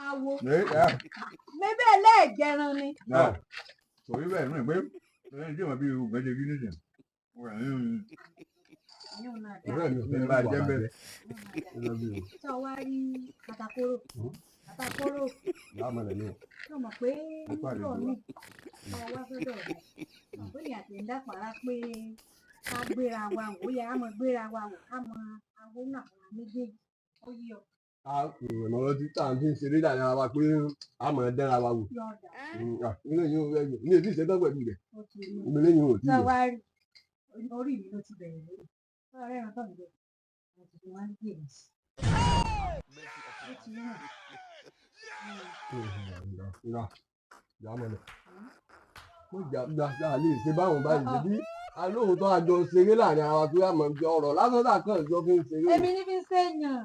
Àwo. Mẹ́bẹ̀ lẹ́ẹ̀jẹran ni. Torí bẹ́ẹ̀ náà pé ẹni tí wọ́n bí ogun ṣe bí nísìn. Ọ̀rẹ́ mi ò fẹ́ bá jẹ́ bẹ́ẹ̀. Sọ wá rí katakoro. Katakoro. Lámọ̀lẹ̀ ní. Sọ mọ̀ pé nígbà míì sọ wá sọ́dọ̀ rẹ̀. Mọ̀ pé ìyá tẹ̀ ń dàpàrà pé ká gbéra wa wò ó yẹ ká mọ gbéra wa wò ká mọ àwọn náà fúnra méjèèjì. Ó yí ọ. Ìrànlọ́wọ́ tí tá à ń fi ń ṣeré dàní ara wa pé a mọ̀ ẹ́ dẹ́ra wa wò. Ilé yìí ò rẹ̀ ní èdè ìṣẹ́gbẹ́ pẹ̀lú rẹ̀. Ilé yìí ò tí ì Sọ wá rí orí mi ló ti bẹ̀rẹ̀ lórí. Sọ rẹ̀ ẹran tó ń bẹ̀. Àti fi wá ń gbé mi sí. Ó ti rán. Lámọ̀lẹ̀. Mo jà lè ṣe báwọn báyìí ṣe bí alóòótọ́ àjọ ṣeré láàrin ara wa pé a mọ̀ ọ̀rọ̀ lásán dà kàn jọ fi ń ṣeré. Èmi ní fi ń ṣèyàn.